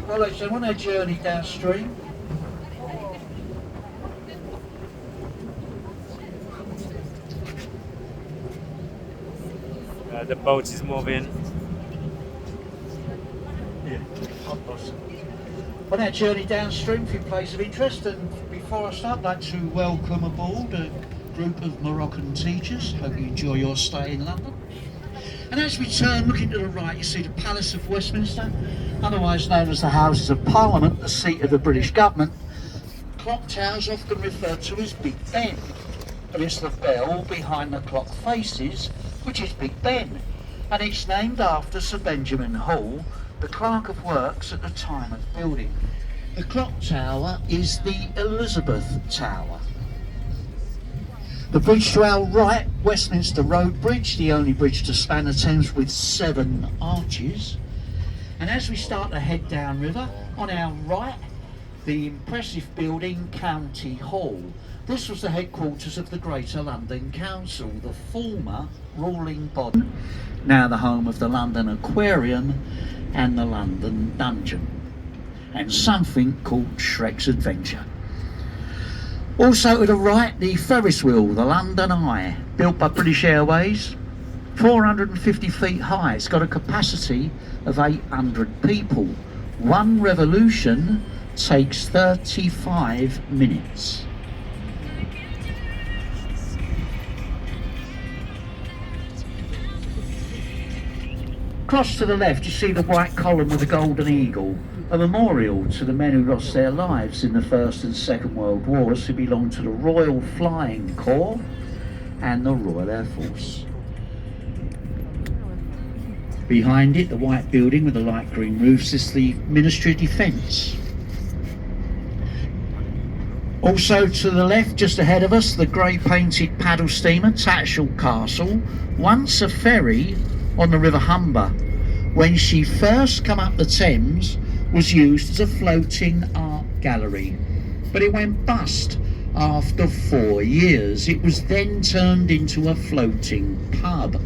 Well, so on our journey downstream, the boat is moving. yeah, on our journey downstream, a few places of interest, and before I start, I'd like to welcome aboard a group of Moroccan teachers. Hope you enjoy your stay in London. And as we turn, looking to the right, you see the Palace of Westminster, otherwise known as the Houses of Parliament, the seat of the British government. Clock tower is often referred to as Big Ben, but it's the bell behind the clock faces, which is Big Ben, and it's named after Sir Benjamin Hall, the Clerk of Works at the time of building. The clock tower is the Elizabeth Tower. The bridge to our right, Westminster Road Bridge, the only bridge to span the Thames with 7 arches. And as we start to head downriver, on our right, the impressive building County Hall. This was the headquarters of the Greater London Council, the former ruling body, now the home of the London Aquarium and the London Dungeon, and something called Shrek's Adventure. Also to the right, the Ferris wheel, the London Eye, built by British Airways, 450 feet high. It's got a capacity of 800 people. One revolution takes 35 minutes. Across to the left, you see the white column with the golden eagle, a memorial to the men who lost their lives in the First and Second World Wars, who belonged to the Royal Flying Corps and the Royal Air Force. Behind it, the white building with the light green roofs, is the Ministry of Defence. Also to the left, just ahead of us, the grey painted paddle steamer Tattershall Castle, once a ferry on the River Humber. When she first come up the Thames, was used as a floating art gallery, but it went bust after 4 years. It was then turned into a floating pub.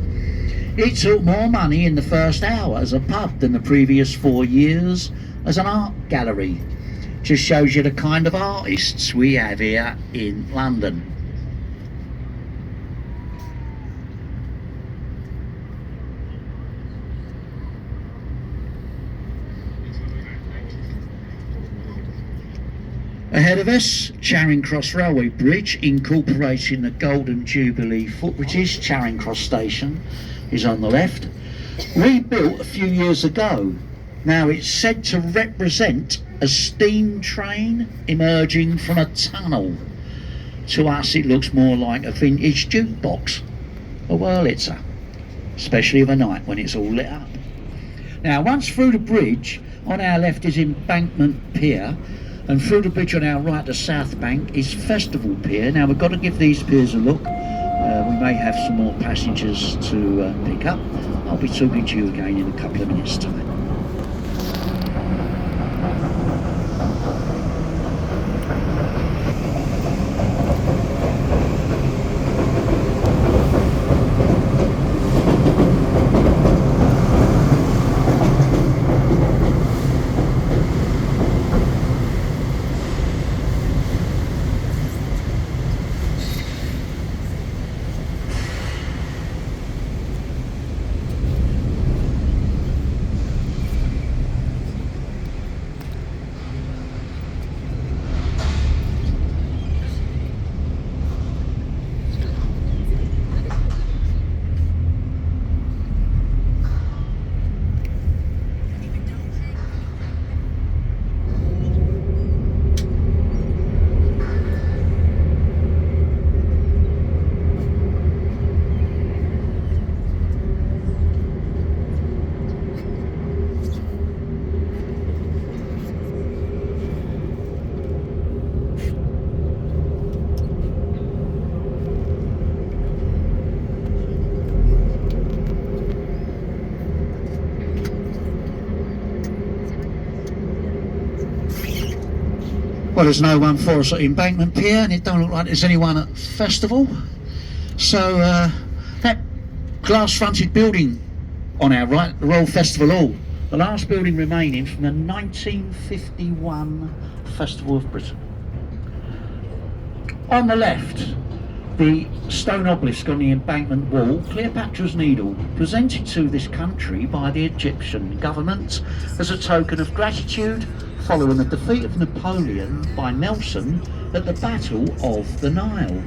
It took more money in the first hour as a pub than the previous 4 years as an art gallery. Just shows you the kind of artists we have here in London. Ahead of us, Charing Cross Railway Bridge, incorporating the Golden Jubilee footbridges. Charing Cross Station is on the left. Rebuilt a few years ago. Now it's said to represent a steam train emerging from a tunnel. To us it looks more like a vintage jukebox, a Wurlitzer, especially of a night when it's all lit up. Now once through the bridge, on our left is Embankment Pier, and through the bridge on our right, the South Bank, is Festival Pier. Now we've got to give these piers a look. We may have some more passengers to pick up. I'll be talking to you again in a couple of minutes' time. Well, there's no one for us at Embankment Pier, and it don't look like there's anyone at Festival. So that glass-fronted building on our right, the Royal Festival Hall, the last building remaining from the 1951 Festival of Britain. On the left, the stone obelisk on the embankment wall, Cleopatra's Needle, presented to this country by the Egyptian government as a token of gratitude following the defeat of Napoleon by Nelson at the Battle of the Nile.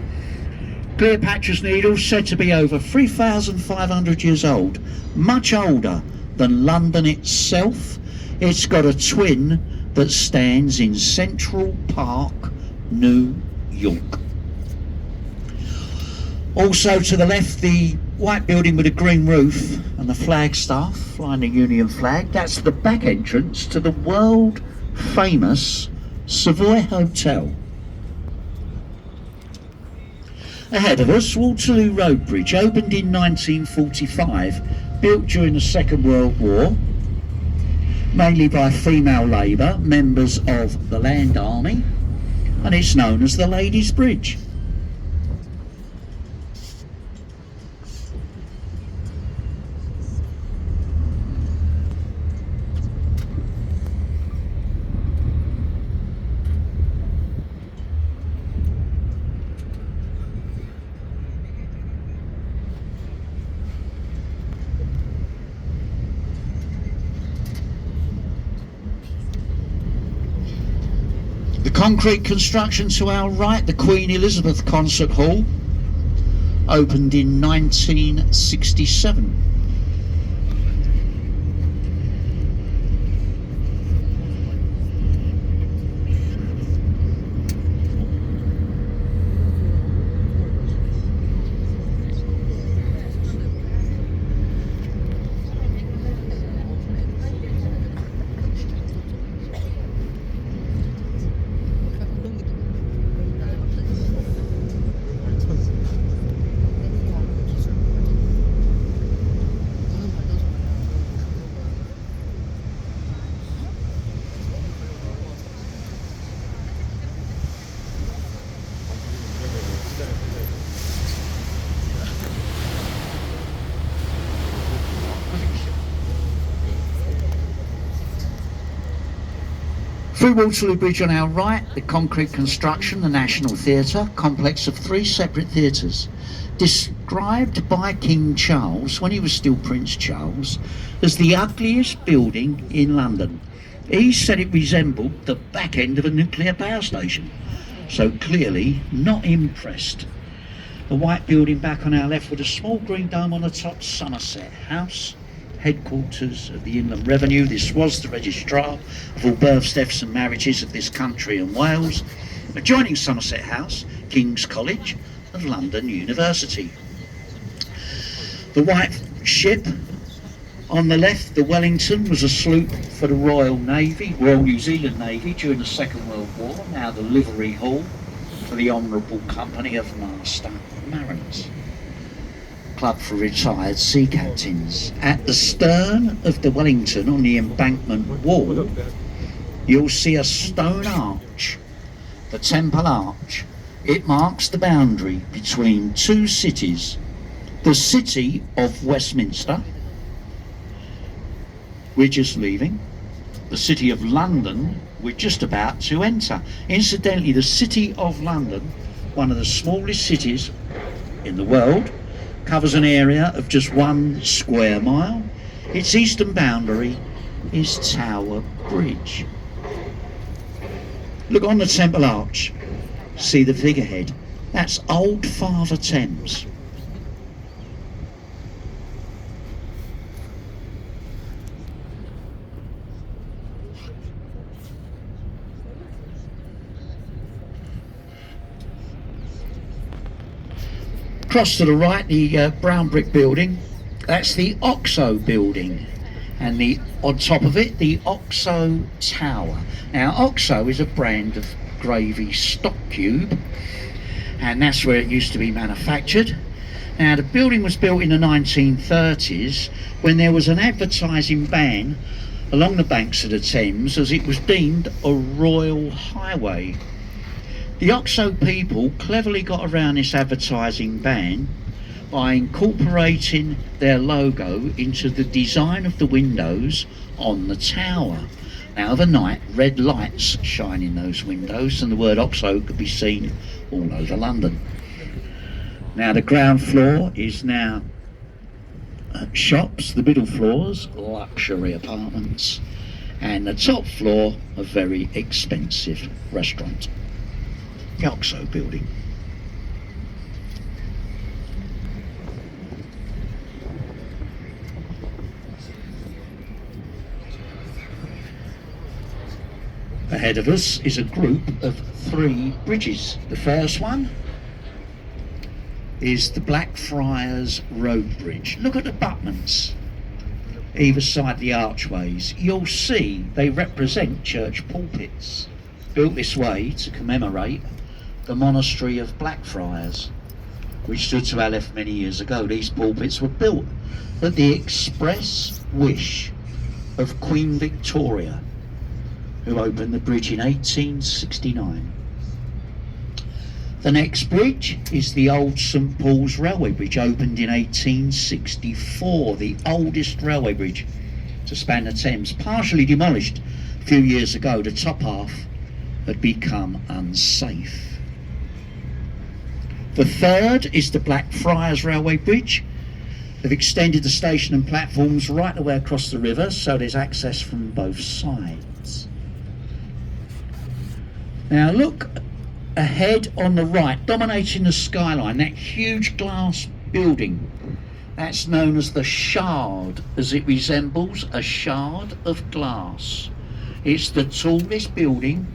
Cleopatra's Needle is said to be over 3,500 years old, much older than London itself. It's got a twin that stands in Central Park, New York. Also to the left, the white building with a green roof and the flagstaff flying the Union flag. That's the back entrance to the world famous Savoy Hotel. Ahead of us, Waterloo Road Bridge, opened in 1945, built during the Second World War, mainly by female labour, members of the Land Army, and it's known as the Ladies' Bridge. The concrete construction to our right, the Queen Elizabeth Concert Hall, opened in 1967. Through Waterloo Bridge on our right, the concrete construction, the National Theatre, complex of 3 separate theatres, described by King Charles, when he was still Prince Charles, as the ugliest building in London. He said it resembled the back end of a nuclear power station, so clearly not impressed. The white building back on our left with a small green dome on the top, Somerset House, headquarters of the Inland Revenue. This was the registrar of all births, deaths and marriages of this country and Wales. Adjoining Somerset House, King's College of London University. The white ship on the left, the Wellington, was a sloop for the Royal Navy, Royal New Zealand Navy during the Second World War, now the livery hall for the Honourable Company of Master Mariners. Club for retired sea captains. At the stern of the Wellington on the embankment wall, you'll see a stone arch, the Temple Arch. It marks the boundary between 2 cities, the city of Westminster, we're just leaving, the city of London, we're just about to enter. Incidentally, the city of London, one of the smallest cities in the world, covers an area of just 1 square mile. Its eastern boundary is Tower Bridge. Look on the Temple Arch, see the figurehead. That's Old Father Thames. Across to the right, the brown brick building, that's the Oxo building, and on top of it, the Oxo Tower. Now, Oxo is a brand of gravy stock cube, and that's where it used to be manufactured. Now, the building was built in the 1930s when there was an advertising ban along the banks of the Thames as it was deemed a royal highway. The Oxo people cleverly got around this advertising ban by incorporating their logo into the design of the windows on the tower. Now overnight, red lights shine in those windows and the word Oxo could be seen all over London. Now the ground floor is now shops, the middle floors luxury apartments, and the top floor a very expensive restaurant. The Oxo building. Ahead of us is a group of 3 bridges. The first one is the Blackfriars Road Bridge. Look at the abutments either side of the archways. You'll see they represent church pulpits, built this way to commemorate the monastery of Blackfriars, which stood to our left many years ago. These pulpits were built at the express wish of Queen Victoria, who opened the bridge in 1869. The next bridge is the old St Paul's Railway Bridge, opened in 1864, the oldest railway bridge to span the Thames, partially demolished a few years ago. The top half had become unsafe. The third is the Blackfriars Railway Bridge. They've extended the station and platforms right the way across the river, so there's access from both sides. Now look ahead on the right, dominating the skyline, that huge glass building. That's known as the Shard, as it resembles a shard of glass. It's the tallest building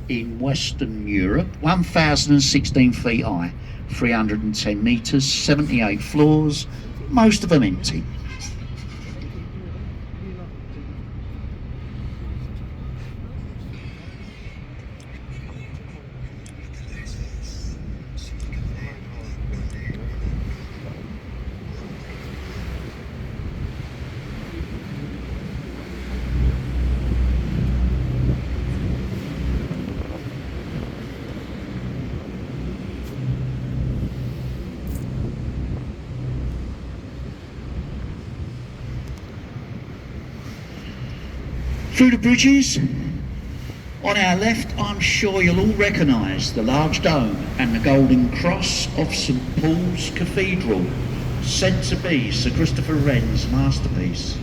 in Western Europe, 1,016 feet high, 310 metres, 78 floors, most of them empty. Through the bridges, on our left, I'm sure you'll all recognise the large dome and the golden cross of St Paul's Cathedral, said to be Sir Christopher Wren's masterpiece.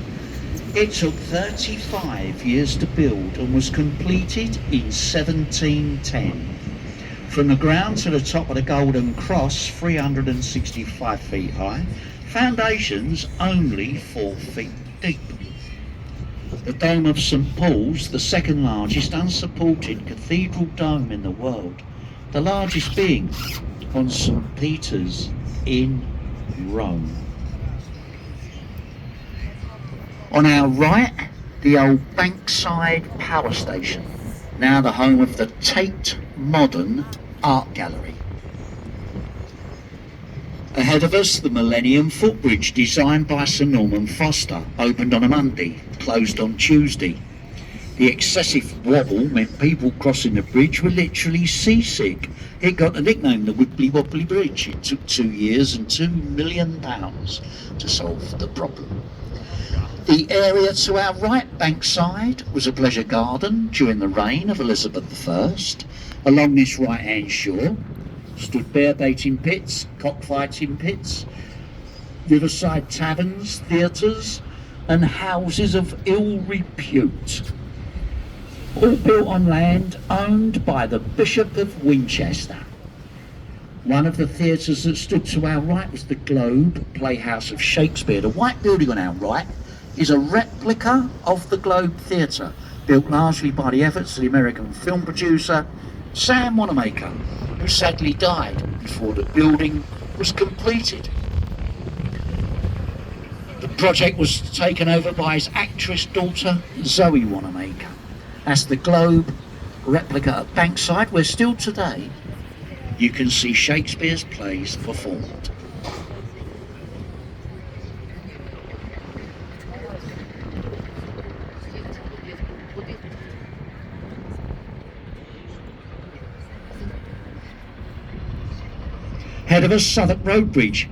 It took 35 years to build and was completed in 1710. From the ground to the top of the golden cross, 365 feet high, foundations only 4 feet deep. The dome of St Paul's, the second largest unsupported cathedral dome in the world, the largest being on St Peter's in Rome. On our right, the old Bankside Power Station, now the home of the Tate Modern Art Gallery. Ahead of us, the Millennium Footbridge, designed by Sir Norman Foster, opened on a Monday, closed on Tuesday. The excessive wobble meant people crossing the bridge were literally seasick. It got the nickname the Wibbly Wobbly Bridge. It took 2 years and £2 million to solve the problem. The area to our right bankside was a pleasure garden during the reign of Elizabeth I. Along this right-hand shore stood bear baiting pits, cockfighting pits, riverside taverns, theatres and houses of ill repute, all built on land owned by the Bishop of Winchester. One of the theatres that stood to our right was the Globe Playhouse of Shakespeare. The white building on our right is a replica of the Globe Theatre, built largely by the efforts of the American film producer Sam Wanamaker, who sadly died before the building was completed. The project was taken over by his actress daughter Zoe Wanamaker. That's the Globe replica at Bankside, where still today you can see Shakespeare's plays performed. Ahead of us, Southwark Road Bridge.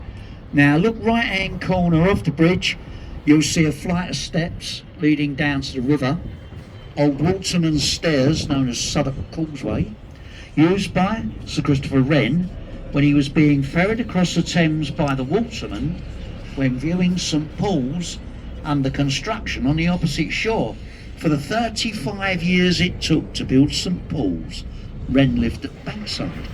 Now look right hand corner of the bridge, you'll see a flight of steps leading down to the river. Old Waterman's Stairs, known as Southwark Causeway, used by Sir Christopher Wren when he was being ferried across the Thames by the waterman when viewing St Paul's under construction on the opposite shore. For the 35 years it took to build St Paul's, Wren lived at Bankside.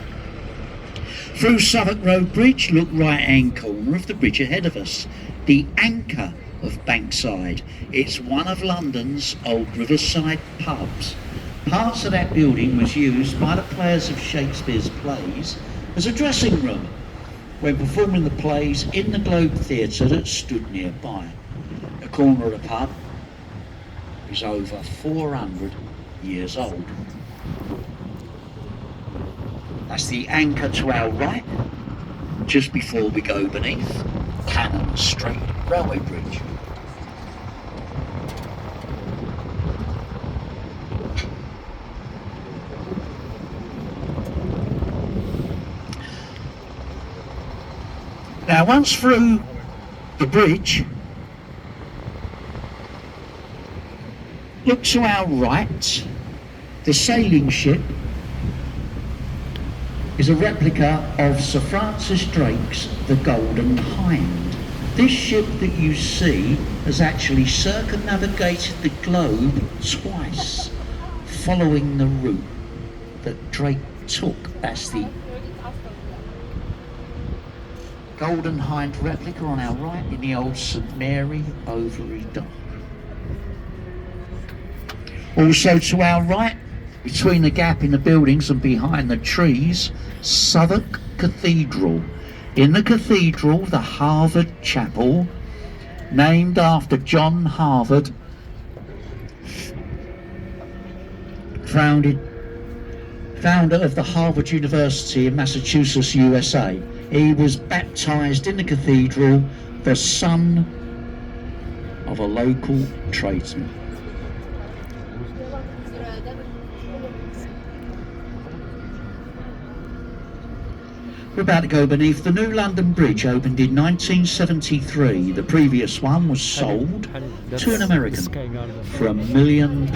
Through Southwark Road Bridge, look right hand corner of the bridge ahead of us, the Anchor of Bankside. It's one of London's old riverside pubs. Parts of that building was used by the players of Shakespeare's plays as a dressing room when performing the plays in the Globe Theatre that stood nearby. The corner of the pub is over 400 years old. That's the Anchor to our right, just before we go beneath Cannon Street Railway Bridge. Now once through the bridge, look to our right, the sailing ship is a replica of Sir Francis Drake's The Golden Hind. This ship that you see has actually circumnavigated the globe twice, following the route that Drake took. That's the Golden Hind replica on our right in the old St Mary Ovary Dock. Also to our right, between the gap in the buildings and behind the trees, Southwark Cathedral. In the cathedral, the Harvard Chapel, named after John Harvard, founder of the Harvard University in Massachusetts, USA. He was baptized in the cathedral, the son of a local tradesman. We're about to go beneath. The new London Bridge opened in 1973. The previous one was sold to an American for £1 million.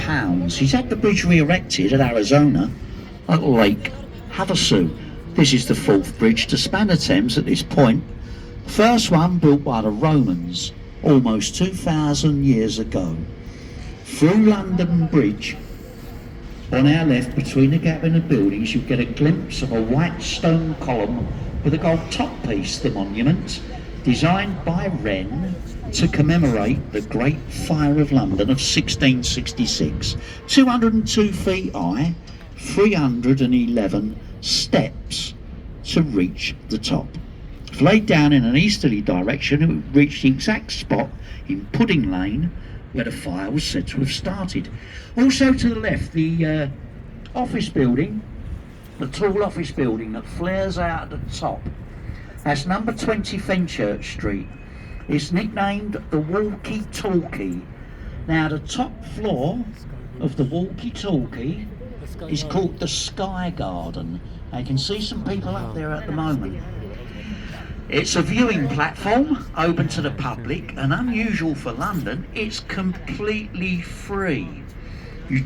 He's had the bridge re-erected at Arizona at Lake Havasu. This is the fourth bridge to span the Thames at this point. The first one built by the Romans almost 2,000 years ago. Through London Bridge, on our left, between the gap in the buildings, you get a glimpse of a white stone column with a gold top piece, the monument, designed by Wren to commemorate the Great Fire of London of 1666. 202 feet high, 311 steps to reach the top. If laid down in an easterly direction, it would reach the exact spot in Pudding Lane where the fire was said to have started. Also to the left, the office building, the tall office building that flares out at the top. That's number 20 Fenchurch Street. It's nicknamed the Walkie Talkie. Now the top floor of the Walkie Talkie is called the Sky Garden. I can see some people up there at the moment. It's a viewing platform open to the public, and unusual for London, it's completely free. You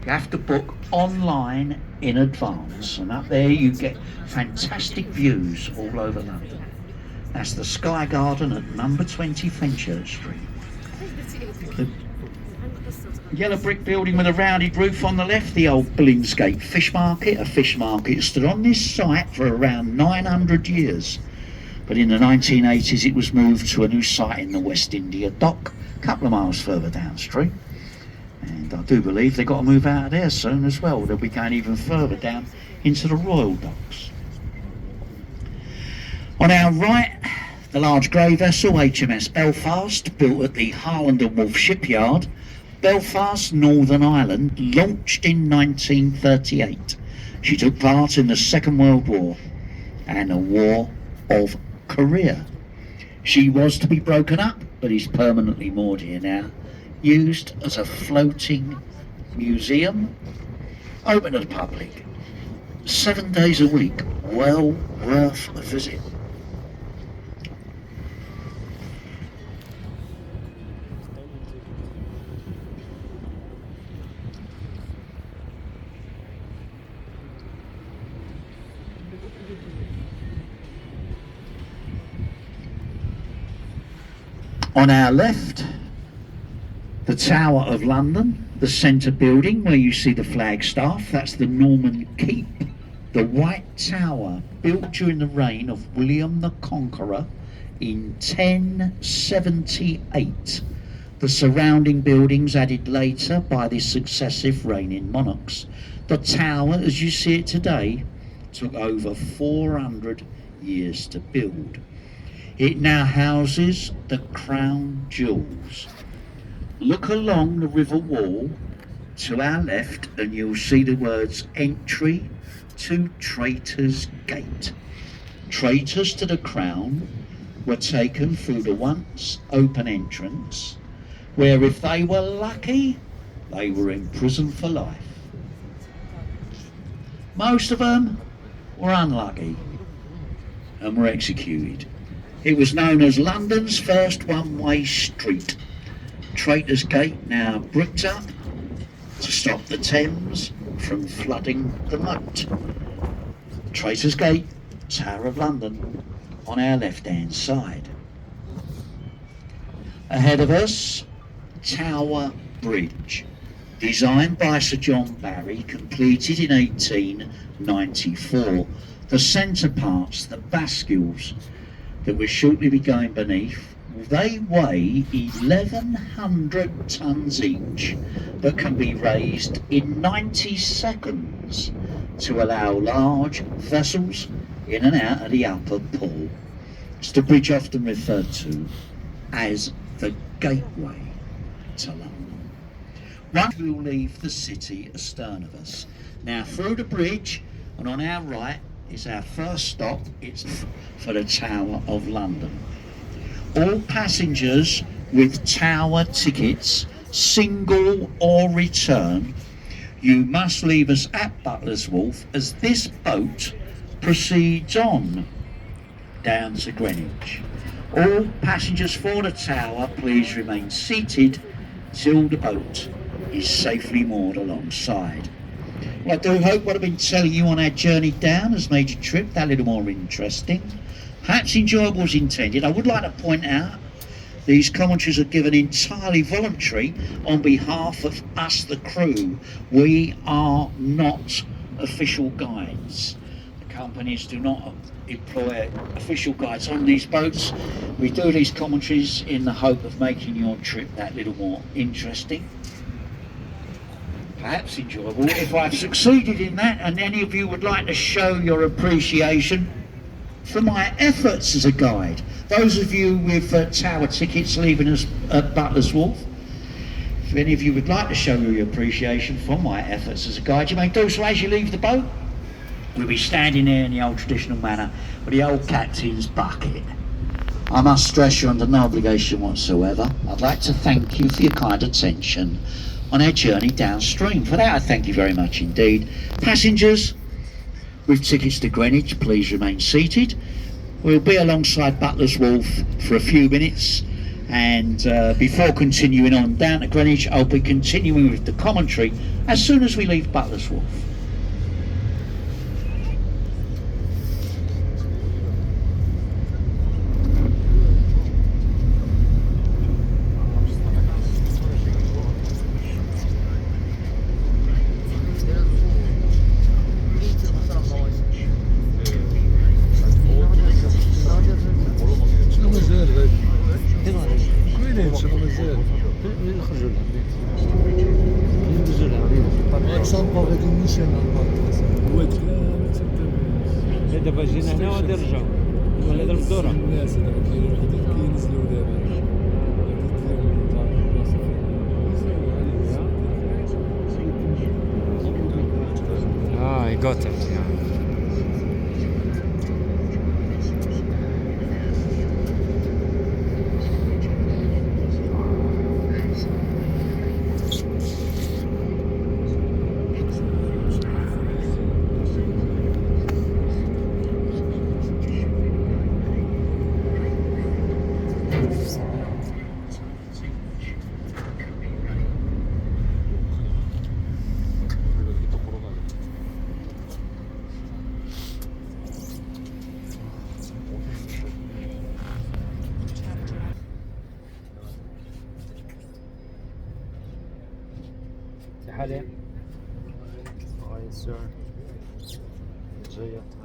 have to book online in advance, and up there you get fantastic views all over London. That's the Sky Garden at number 20 Fenchurch Street. The yellow brick building with a rounded roof on the left, the old Billingsgate Fish Market. A fish market stood on this site for around 900 years. But in the 1980s it was moved to a new site in the West India Dock, a couple of miles further downstream. And I do believe they've got to move out of there soon as well. They'll be going even further down into the Royal Docks. On our right, the large grey vessel HMS Belfast, built at the Harland and Wolff shipyard. Belfast, Northern Ireland, launched in 1938. She took part in the Second World War and the War of Korea. She was to be broken up, but is permanently moored here now, used as a floating museum, open to the public, 7 days a week, well worth a visit. On our left, the Tower of London, the centre building where you see the flagstaff, that's the Norman Keep. The White Tower, built during the reign of William the Conqueror in 1078. The surrounding buildings added later by the successive reigning monarchs. The tower, as you see it today, took over 400 years to build. It now houses the crown jewels. Look along the river wall to our left and you'll see the words "Entry to Traitors' Gate." Traitors to the crown were taken through the once open entrance, where if they were lucky, they were imprisoned for life. Most of them were unlucky and were executed. It was known as London's first one-way street. Traitors' Gate, now bricked up to stop the Thames from flooding the moat. Traitors' Gate, Tower of London, on our left-hand side. Ahead of us, Tower Bridge, designed by Sir John Barry, completed in 1894. The centre parts, the bascules that will shortly be going beneath, they weigh 1,100 tonnes each, but can be raised in 90 seconds to allow large vessels in and out of the upper pool. It's the bridge often referred to as the gateway to London. Once we will leave the city astern of us. Now through the bridge and on our right is our first stop. It's for the Tower of London. All passengers with Tower tickets, single or return, you must leave us at Butler's Wharf as this boat proceeds on down to Greenwich. All passengers for the Tower, please remain seated till the boat is safely moored alongside. Well, I do hope what I've been telling you on our journey down has made your trip that little more interesting, perhaps enjoyable as intended. I would like to point out these commentaries are given entirely voluntary on behalf of us, the crew. We are not official guides. The companies do not employ official guides on these boats. We do these commentaries in the hope of making your trip that little more interesting, perhaps enjoyable. If I've succeeded in that and any of you would like to show your appreciation for my efforts as a guide, those of you with Tower tickets leaving us at Butler's Wharf, if any of you would like to show your appreciation for my efforts as a guide, you may do so as you leave the boat. We'll be standing there in the old traditional manner with the old captain's bucket. I must stress you're under no obligation whatsoever. I'd like to thank you for your kind attention on our journey downstream. For that I thank you very much indeed. Passengers with tickets to Greenwich, please remain seated. We'll be alongside Butler's Wharf for a few minutes, and before continuing on down to Greenwich, I'll be continuing with the commentary as soon as we leave Butler's Wharf. دابا جينا هنا وغادي نرجعو ولا هذا الدورة الناس دابا كينزلوا دابا I got it, yeah. مرحلة. Yes sir. جيد.